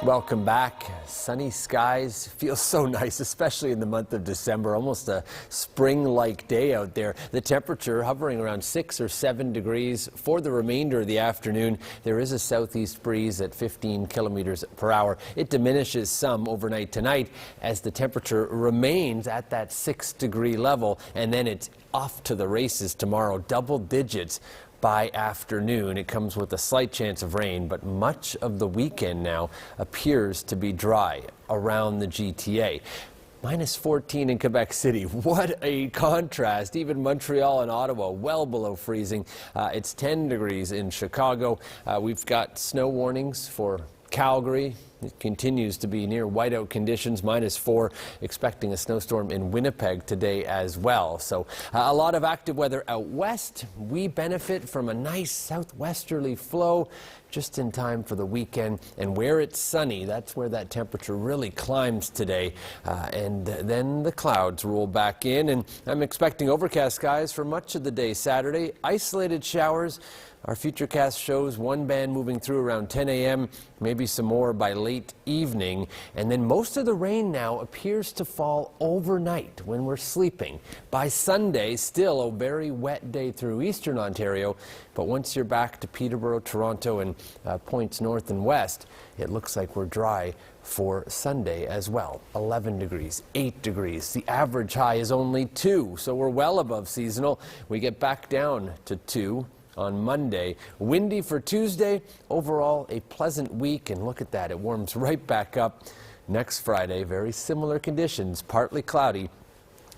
Welcome back. Sunny skies feels so nice, especially in the month of December. Almost a spring-like day out there. The temperature hovering around 6 or 7 degrees for the remainder of the afternoon. There is a southeast breeze at 15 kilometers per hour. It diminishes some overnight tonight as the temperature remains at that 6-degree level, and then it's off to the races tomorrow. Double digits by afternoon. It comes with a slight chance of rain, but much of the weekend now appears to be dry around the GTA. Minus 14 in Quebec City. What a contrast. Even Montreal and Ottawa well below freezing. It's 10 degrees in Chicago. We've got snow warnings for Calgary. It continues to be near whiteout conditions, -4, expecting a snowstorm in Winnipeg today as well. So a lot of active weather out west. We benefit from a nice southwesterly flow just in time for the weekend. And where it's sunny, that's where that temperature really climbs today. And then the clouds roll back in. And I'm expecting overcast skies for much of the day Saturday. Isolated showers. Our Futurecast shows one band moving through around 10 a.m., maybe some more by late evening. And then most of the rain now appears to fall overnight when we're sleeping. By Sunday, still a very wet day through eastern Ontario. But once you're back to Peterborough, Toronto, and points north and west, it looks like we're dry for Sunday as well. 11 degrees, 8 degrees. The average high is only 2, so we're well above seasonal. We get back down to 2 on Monday. Windy for Tuesday. Overall, a pleasant week, and look at that, it warms right back up. Next Friday, very similar conditions, partly cloudy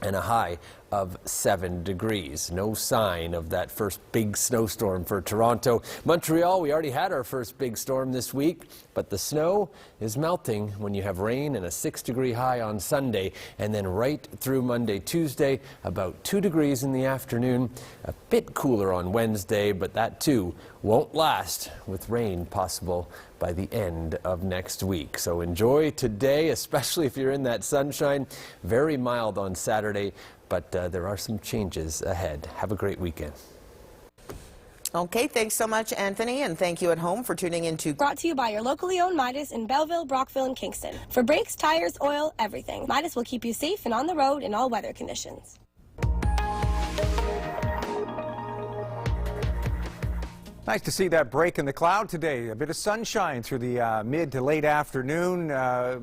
and a high of 7 degrees. No sign of that first big snowstorm for Toronto. Montreal, we already had our first big storm this week, but the snow is melting when you have rain and a 6-degree high on Sunday, and then right through Monday, Tuesday, about 2 degrees in the afternoon. A bit cooler on Wednesday, but that too won't last, with rain possible by the end of next week. So enjoy today, especially if you're in that sunshine. Very mild on Saturday, but there are some changes ahead. Have a great weekend. Okay, thanks so much, Anthony, and thank you at home for tuning in to... Brought to you by your locally owned Midas in Belleville, Brockville, and Kingston. For brakes, tires, oil, everything. Midas will keep you safe and on the road in all weather conditions. Nice to see that break in the cloud today. A bit of sunshine through the mid to late afternoon,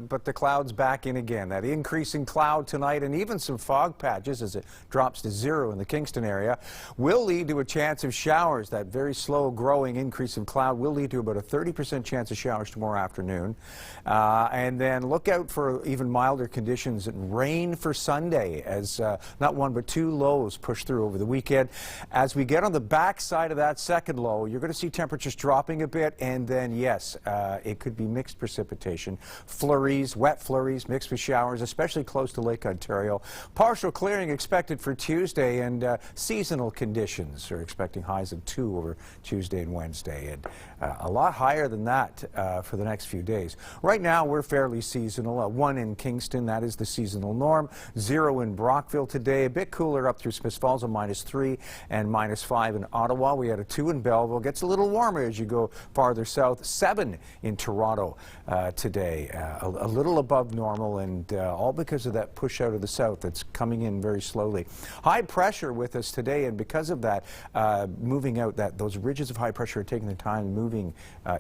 but the clouds back in again. That increasing cloud tonight and even some fog patches as it drops to 0 in the Kingston area will lead to a chance of showers. That very slow growing increase of cloud will lead to about a 30% chance of showers tomorrow afternoon. And then look out for even milder conditions and rain for Sunday as not one but 2 lows push through over the weekend. As we get on the back side of that second low, you're going to see temperatures dropping a bit, and then, yes, it could be mixed precipitation. Flurries, wet flurries, mixed with showers, especially close to Lake Ontario. Partial clearing expected for Tuesday, and seasonal conditions are expecting highs of 2 over Tuesday and Wednesday, and a lot higher than that for the next few days. Right now, we're fairly seasonal. 1 in Kingston, that is the seasonal norm. 0 in Brockville today. A bit cooler up through Smiths Falls, a -3 and -5 in Ottawa. We had a 2 in Belleville. Gets a little warmer as you go farther south. 7 in Toronto today, a little above normal, and all because of that push out of the south that's coming in very slowly. High pressure with us today, and because of that, moving out, those ridges of high pressure are taking their time moving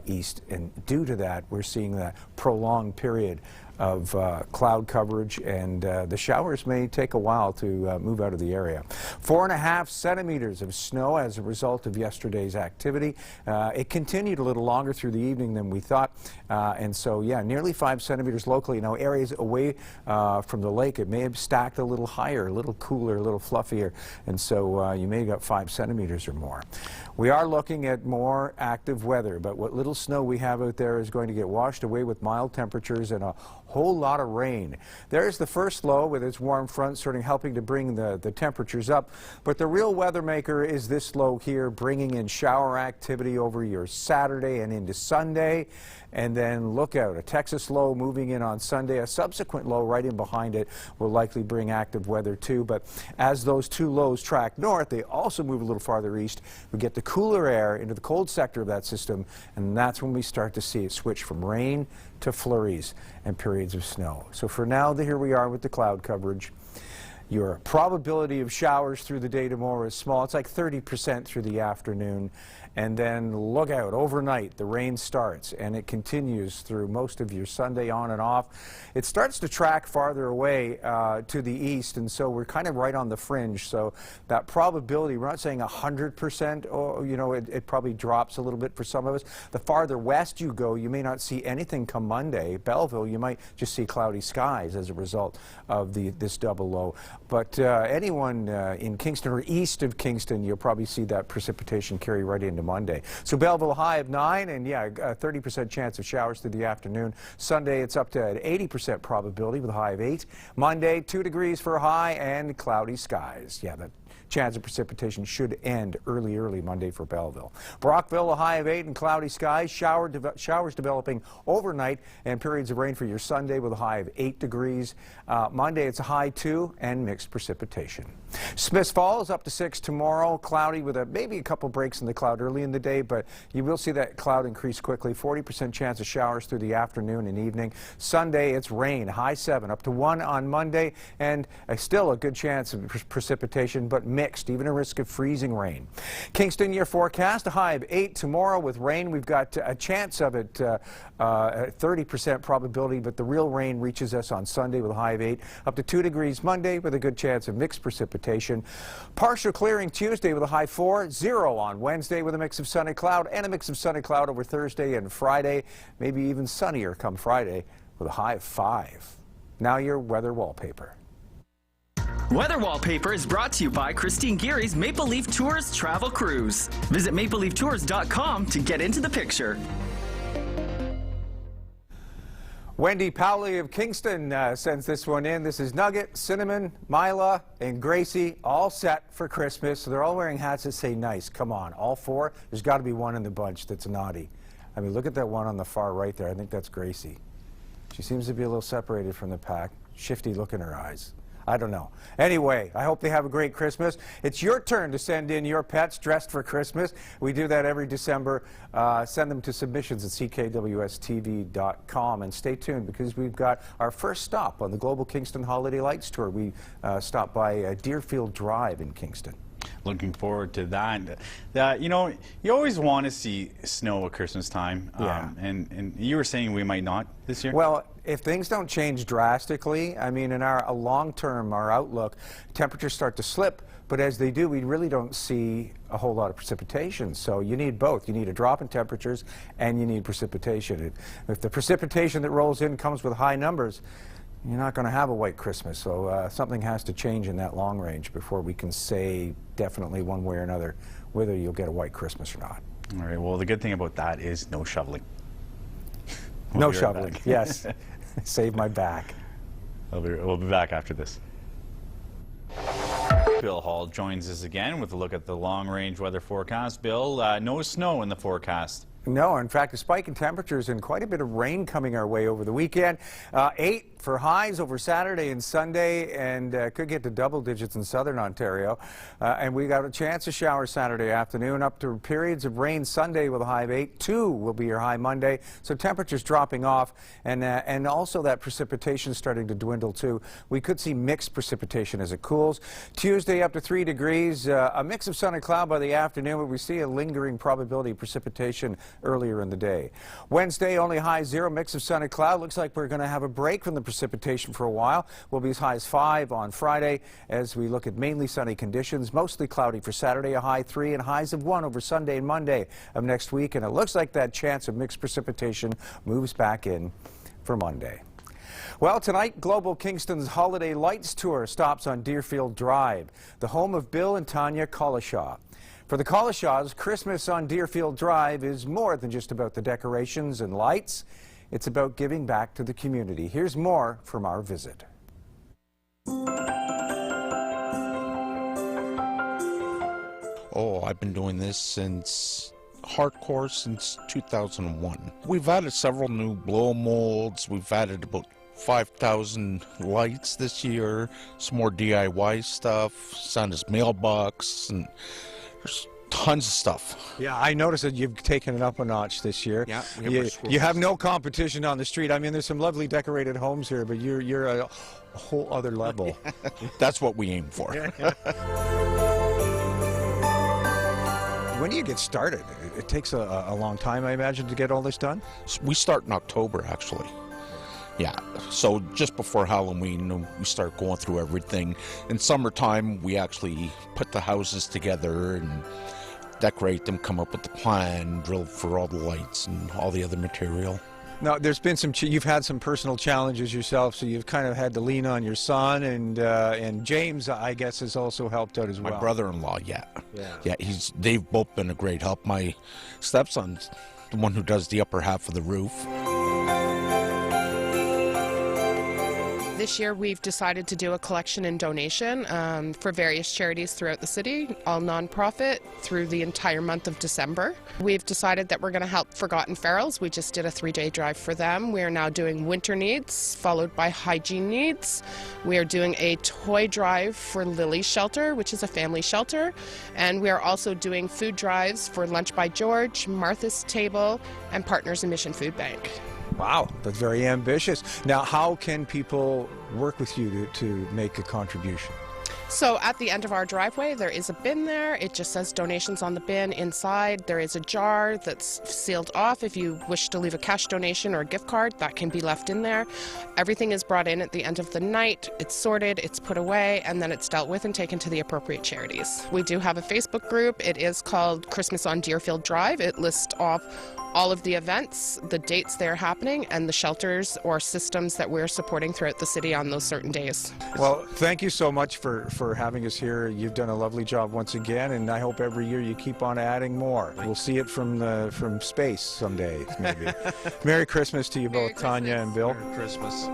east, and due to that, we're seeing that prolonged period of cloud coverage, and the showers may take a while to move out of the area. 4.5 centimeters of snow as a result of yesterday's activity. It continued a little longer through the evening than we thought, and so, yeah, nearly 5 centimeters locally. Now, areas away from the lake, it may have stacked a little higher, a little cooler, a little fluffier, and so you may have got 5 centimeters or more. We are looking at more active weather, but what little snow we have out there is going to get washed away with mild temperatures and a whole lot of rain. There's the first low with its warm front helping to bring the temperatures up. But the real weather maker is this low here, bringing in shower activity over your Saturday and into Sunday. And then look out, a Texas low moving in on Sunday. A subsequent low right in behind it will likely bring active weather too. But as those two lows track north, they also move a little farther east. We get the cooler air into the cold sector of that system, and that's when we start to see it switch from rain to flurries and periods of snow. So for now, here we are with the cloud coverage. Your probability of showers through the day tomorrow is small. It's like 30% through the afternoon. And then look out, overnight the rain starts and it continues through most of your Sunday on and off. It starts to track farther away to the east, and so we're kind of right on the fringe. So that probability, we're not saying 100%, or, you know, it probably drops a little bit for some of us. The farther west you go, you may not see anything come Monday. Belleville, you might just see cloudy skies as a result of this double low. But anyone in Kingston or east of Kingston, you'll probably see that precipitation carry right into Monday. So Belleville, a high of 9, and yeah, a 30% chance of showers through the afternoon. Sunday, it's up to an 80% probability with a high of 8. Monday, 2 degrees for a high and cloudy skies. Yeah, the chance of precipitation should end early Monday for Belleville. Brockville, a high of 8 and cloudy skies. Showers developing overnight and periods of rain for your Sunday with a high of 8 degrees. Monday, it's a high 2 and mixed precipitation. Smiths Falls up to 6 tomorrow. Cloudy with maybe a couple breaks in the cloud early in the day, but you will see that cloud increase quickly. 40% chance of showers through the afternoon and evening. Sunday, it's rain, high 7, up to 1 on Monday, and still a good chance of precipitation, but mixed, even a risk of freezing rain. Kingston, your forecast, a high of 8 tomorrow with rain. We've got a chance of it, 30% probability, but the real rain reaches us on Sunday with a high of 8, up to 2 degrees Monday with a good chance of mixed precipitation. Partial clearing Tuesday with a high 4, 0 on Wednesday with a mix of sunny cloud and a mix of sunny cloud over Thursday and Friday, maybe even sunnier come Friday with a high of 5. Now your weather wallpaper. Weather Wallpaper is brought to you by Christine Geary's Maple Leaf Tours Travel Cruise. Visit mapleleaftours.com to get into the picture. Wendy Powley of Kingston sends this one in. This is Nugget, Cinnamon, Mila, and Gracie, all set for Christmas. So they're all wearing hats that say nice. Come on, all 4. There's got to be one in the bunch that's naughty. I mean, look at that one on the far right there. I think that's Gracie. She seems to be a little separated from the pack. Shifty look in her eyes. I don't know. Anyway, I hope they have a great Christmas. It's your turn to send in your pets dressed for Christmas. We do that every December. Send them to submissions at ckwstv.com. And stay tuned because we've got our first stop on the Global Kingston Holiday Lights Tour. We stopped by Deerfield Drive in Kingston. Looking forward to that. You know, you always want to see snow at Christmas time. Yeah. And you were saying we might not this year? Well, if things don't change drastically, I mean, in our long-term, our outlook, temperatures start to slip. But as they do, we really don't see a whole lot of precipitation. So you need both. You need a drop in temperatures and you need precipitation. If the precipitation that rolls in comes with high numbers, you're not going to have a white Christmas. So something has to change in that long range before we can say definitely one way or another whether you'll get a white Christmas or not. All right. Well, the good thing about that is no shoveling. No shoveling. Yes. Save my back. We'll be back after this. Bill Hall joins us again with a look at the long-range weather forecast. Bill, no snow in the forecast. No, in fact, a spike in temperatures and quite a bit of rain coming our way over the weekend. 8 for highs over Saturday and Sunday, and could get to double digits in southern Ontario. And we got a chance of showers Saturday afternoon, up to periods of rain Sunday with a high of 8. 2 will be your high Monday. So temperatures dropping off, and also that precipitation starting to dwindle too. We could see mixed precipitation as it cools. Tuesday up to 3 degrees, a mix of sun and cloud by the afternoon, but we see a lingering probability of precipitation earlier in the day. Wednesday, only high 0, mix of sun and cloud. Looks like we're going to have a break from the precipitation for a while. We'll be as high as 5 on Friday as we look at mainly sunny conditions. Mostly cloudy for Saturday, a high 3, and highs of 1 over Sunday and Monday of next week. And it looks like that chance of mixed precipitation moves back in for Monday. Well, tonight, Global Kingston's Holiday Lights Tour stops on Deerfield Drive, the home of Bill and Tanya Collishaw. For the Collishaws, Christmas on Deerfield Drive is more than just about the decorations and lights. It's about giving back to the community. Here's more from our visit. Oh, I've been doing this hardcore since 2001. We've added several new blow molds. We've added about 5,000 lights this year, some more DIY stuff, Santa's mailbox, and there's tons of stuff. Yeah, I noticed that you've taken it up a notch this year. Yeah, you have no competition on the street. I mean, there's some lovely decorated homes here, but you're a whole other level. That's what we aim for. When do you get started? It takes a long time, I imagine, to get all this done? We start in October, actually. Yeah, so just before Halloween, we start going through everything. In summertime, we actually put the houses together and decorate them, come up with the plan, drill for all the lights and all the other material. Now, there's been you've had some personal challenges yourself, so you've kind of had to lean on your son, and James, I guess, has also helped out as well. My brother-in-law, yeah, they've both been a great help. My stepson's the one who does the upper half of the roof. This year we've decided to do a collection and donation for various charities throughout the city, all nonprofit, through the entire month of December. We've decided that we're going to help Forgotten Ferals. We just did a 3-day drive for them. We are now doing winter needs, followed by hygiene needs. We are doing a toy drive for Lily's Shelter, which is a family shelter. And we are also doing food drives for Lunch by George, Martha's Table, and Partners in Mission Food Bank. Wow, that's very ambitious. Now, how can people work with you to make a contribution? So at the end of our driveway, there is a bin there. It just says donations on the bin. Inside, there is a jar that's sealed off. If you wish to leave a cash donation or a gift card, that can be left in there. Everything is brought in at the end of the night. It's sorted, it's put away, and then it's dealt with and taken to the appropriate charities. We do have a Facebook group. It is called Christmas on Deerfield Drive. It lists off all of the events, the dates they're happening, and the shelters or systems that we're supporting throughout the city on those certain days. Well, thank you so much for having us here. You've done a lovely job once again, and I hope every year you keep on adding more. We'll see it from space someday, maybe. Merry Christmas to you both, Tanya and Bill. Merry Christmas.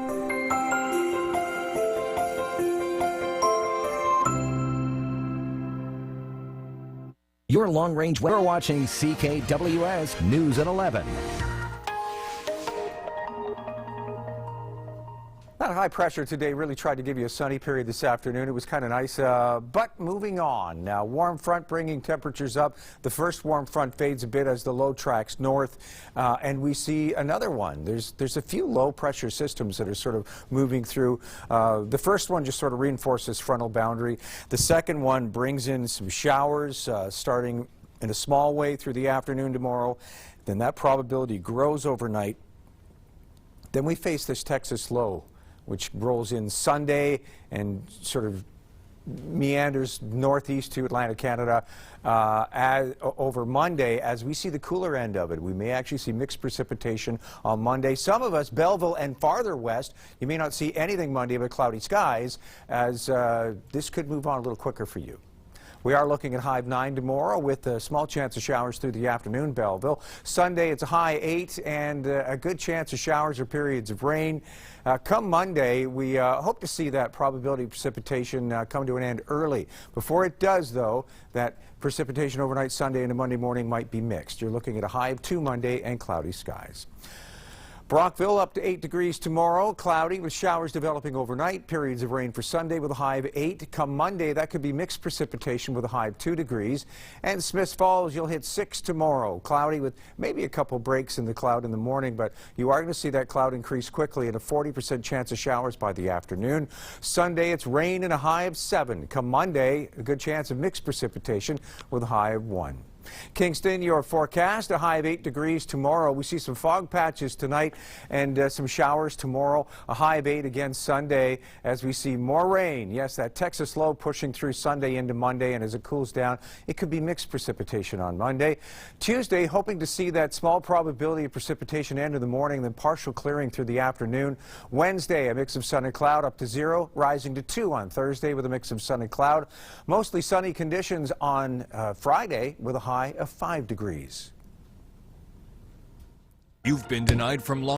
Your long-range weather watching CKWS News at 11. That high pressure today really tried to give you a sunny period this afternoon. It was kind of nice, but moving on. Now, warm front bringing temperatures up. The first warm front fades a bit as the low tracks north, and we see another one. There's a few low pressure systems that are sort of moving through. The first one just sort of reinforces frontal boundary. The second one brings in some showers starting in a small way through the afternoon tomorrow. Then that probability grows overnight. Then we face this Texas low, which rolls in Sunday and sort of meanders northeast to Atlantic Canada over Monday. As we see the cooler end of it, we may actually see mixed precipitation on Monday. Some of us, Belleville and farther west, you may not see anything Monday but cloudy skies, as this could move on a little quicker for you. We are looking at high of 9 tomorrow with a small chance of showers through the afternoon, Belleville. Sunday, it's a high 8 and a good chance of showers or periods of rain. Come Monday, we hope to see that probability of precipitation come to an end early. Before it does, though, that precipitation overnight Sunday into Monday morning might be mixed. You're looking at a high of 2 Monday and cloudy skies. Brockville up to 8 degrees tomorrow, cloudy with showers developing overnight, periods of rain for Sunday with a high of 8. Come Monday, that could be mixed precipitation with a high of 2 degrees. And Smiths Falls, you'll hit 6 tomorrow, cloudy with maybe a couple breaks in the cloud in the morning, but you are going to see that cloud increase quickly and a 40% chance of showers by the afternoon. Sunday, it's rain and a high of 7. Come Monday, a good chance of mixed precipitation with a high of 1. Kingston, your forecast, a high of 8 degrees tomorrow. We see some fog patches tonight and some showers tomorrow. A high of 8 again Sunday as we see more rain. Yes, that Texas low pushing through Sunday into Monday, and as it cools down, it could be mixed precipitation on Monday. Tuesday, hoping to see that small probability of precipitation end of the morning, then partial clearing through the afternoon. Wednesday, a mix of sun and cloud up to 0, rising to 2 on Thursday with a mix of sun and cloud. Mostly sunny conditions on Friday with a high of 5 degrees. You've been denied from